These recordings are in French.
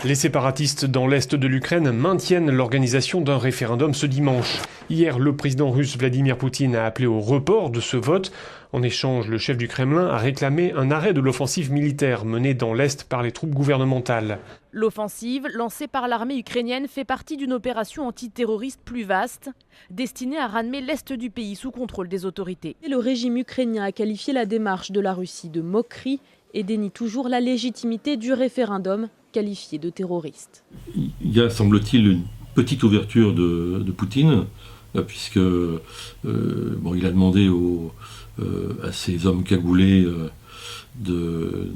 Les séparatistes dans l'est de l'Ukraine maintiennent l'organisation d'un référendum ce dimanche. Hier, le président russe Vladimir Poutine a appelé au report de ce vote. En échange, le chef du Kremlin a réclamé un arrêt de l'offensive militaire menée dans l'est par les troupes gouvernementales. L'offensive, lancée par l'armée ukrainienne, fait partie d'une opération antiterroriste plus vaste, destinée à ramener l'est du pays sous contrôle des autorités. Le régime ukrainien a qualifié la démarche de la Russie de moquerie et dénie toujours la légitimité du référendum qualifié de terroriste. Il y a, semble-t-il, une petite ouverture de Poutine, puisque il a demandé à ces hommes cagoulés de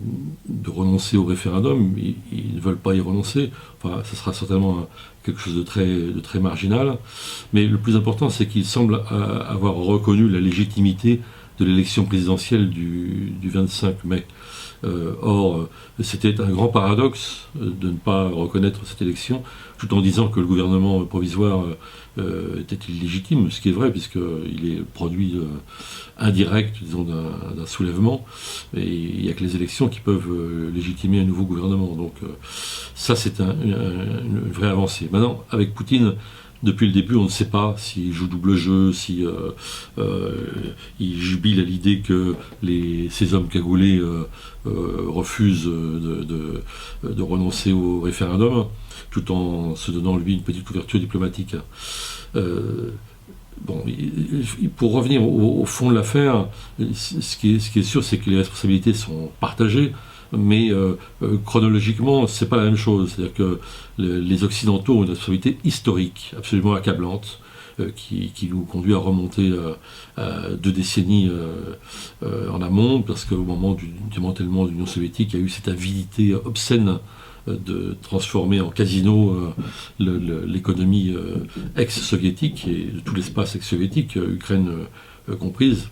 renoncer au référendum. Ils ne veulent pas y renoncer. Enfin, ce sera certainement quelque chose de très marginal. Mais le plus important, c'est qu'il semble avoir reconnu la légitimité de l'élection présidentielle du 25 mai. Or, c'était un grand paradoxe de ne pas reconnaître cette élection, tout en disant que le gouvernement provisoire était illégitime, ce qui est vrai, puisqu'il est le produit indirect, disons, d'un soulèvement, et il n'y a que les élections qui peuvent légitimer un nouveau gouvernement. Donc ça, c'est une vraie avancée. Maintenant, avec Poutine, depuis le début, on ne sait pas s'il joue double jeu, si il jubile à l'idée que ces hommes cagoulés refusent de renoncer au référendum, tout en se donnant lui une petite ouverture diplomatique. Pour revenir au fond de l'affaire, ce qui est sûr, c'est que les responsabilités sont partagées. Mais chronologiquement, c'est pas la même chose. C'est-à-dire que les Occidentaux ont une responsabilité historique absolument accablante qui nous conduit à remonter à 2 décennies en amont, parce qu'au moment du démantèlement de l'Union soviétique, il y a eu cette avidité obscène de transformer en casino l'économie ex-soviétique et tout l'espace ex-soviétique, Ukraine comprise.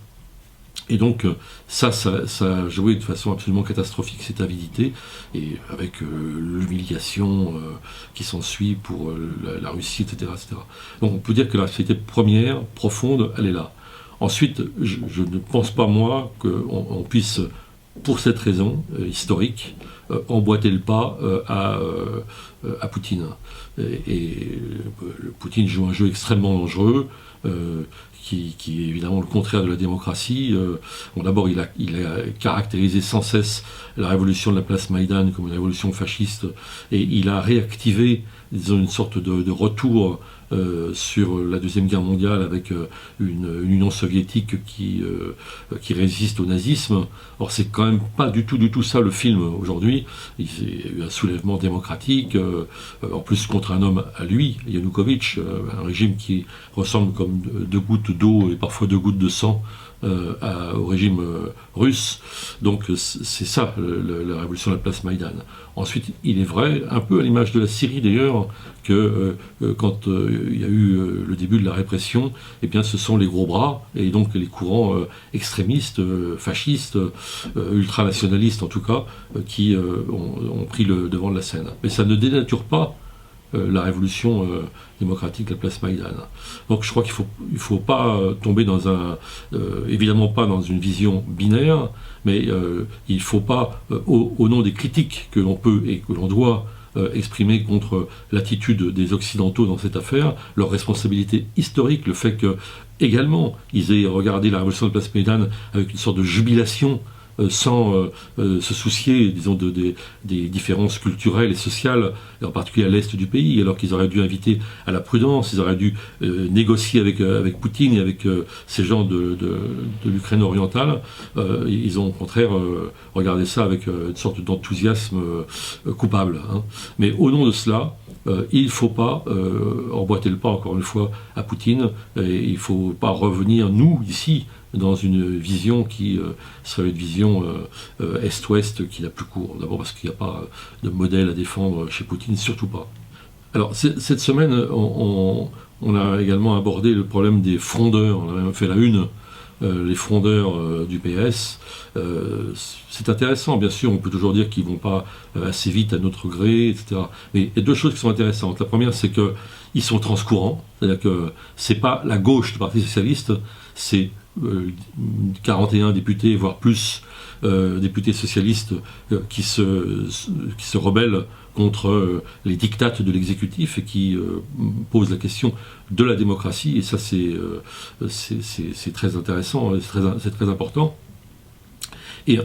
Et donc ça a joué de façon absolument catastrophique, cette avidité, et avec l'humiliation qui s'ensuit pour la Russie, etc., etc. Donc on peut dire que la responsabilité première, profonde, elle est là. Ensuite, je ne pense pas, moi, qu'on puisse, pour cette raison historique, emboîter le pas à Poutine. Et Poutine joue un jeu extrêmement dangereux, qui est évidemment le contraire de la démocratie. D'abord, il a caractérisé sans cesse la révolution de la place Maïdan comme une révolution fasciste, et il a réactivé, disons, une sorte de retour sur la Deuxième Guerre mondiale avec une Union soviétique qui résiste au nazisme. Or, c'est quand même pas du tout ça le film aujourd'hui. Il y a eu un soulèvement démocratique, en plus contre un homme à lui, Yanukovych, un régime qui ressemble comme 2 gouttes d'eau et parfois 2 gouttes de sang au régime russe. Donc c'est ça, la révolution de la place Maïdan. Ensuite, il est vrai, un peu à l'image de la Syrie d'ailleurs, que quand il y a eu le début de la répression, eh bien ce sont les gros bras, et donc les courants extrémistes, fascistes, ultranationalistes en tout cas, qui ont pris le devant de la scène. Mais ça ne dénature pas la révolution démocratique, la place Maïdan. Donc je crois qu'il faut pas tomber dans évidemment pas dans une vision binaire, mais il ne faut pas, au nom des critiques que l'on peut et que l'on doit exprimer contre l'attitude des Occidentaux dans cette affaire, leur responsabilité historique, le fait que également ils aient regardé la révolution de la place Maïdan avec une sorte de jubilation, sans se soucier, disons, des différences culturelles et sociales, et en particulier à l'est du pays, alors qu'ils auraient dû inviter à la prudence, ils auraient dû négocier avec Poutine et avec ces gens de l'Ukraine orientale. Ils ont au contraire regardé ça avec une sorte d'enthousiasme coupable. Mais au nom de cela, il ne faut pas emboîter le pas, encore une fois, à Poutine, et il ne faut pas revenir, nous, ici, dans une vision qui serait une vision Est-Ouest qui n'a plus cours. D'abord parce qu'il n'y a pas de modèle à défendre chez Poutine, surtout pas. Alors cette semaine, on a également abordé le problème des frondeurs. On a même fait la une, les frondeurs du PS. C'est intéressant, bien sûr, on peut toujours dire qu'ils ne vont pas assez vite à notre gré, etc. Mais il y a 2 choses qui sont intéressantes. La première, c'est qu'ils sont transcourants, c'est-à-dire que ce n'est pas la gauche du Parti Socialiste, c'est 41 députés, voire plus, députés socialistes qui se rebellent contre les diktats de l'exécutif et qui posent la question de la démocratie. Et ça, c'est très intéressant, c'est très important. Et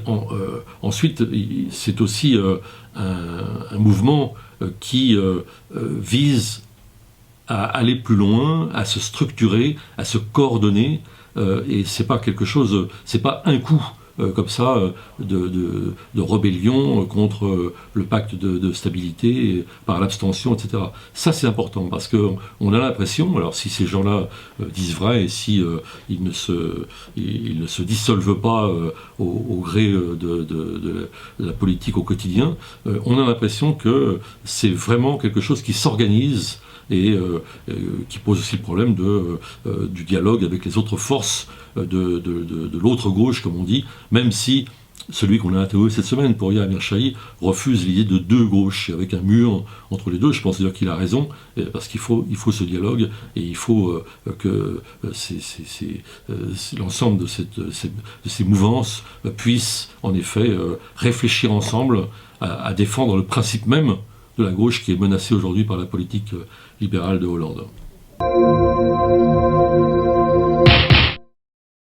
ensuite, c'est aussi un mouvement qui vise à aller plus loin, à se structurer, à se coordonner, et c'est pas quelque chose, c'est pas un coup comme ça de rébellion contre le pacte de stabilité par l'abstention, etc. Ça c'est important parce qu'on a l'impression, alors si ces gens-là disent vrai et si ils ne se dissolvent pas au gré de la politique au quotidien, on a l'impression que c'est vraiment quelque chose qui s'organise et qui pose aussi le problème du dialogue avec les autres forces de l'autre gauche, comme on dit, même si celui qu'on a interviewé cette semaine, Pouria Amirchahi, refuse l'idée de deux gauches, avec un mur entre les deux. Je pense d'ailleurs qu'il a raison, parce qu'il faut ce dialogue, et il faut que l'ensemble de ces mouvances puissent, en effet, réfléchir ensemble à défendre le principe même de la gauche qui est menacée aujourd'hui par la politique libérale de Hollande.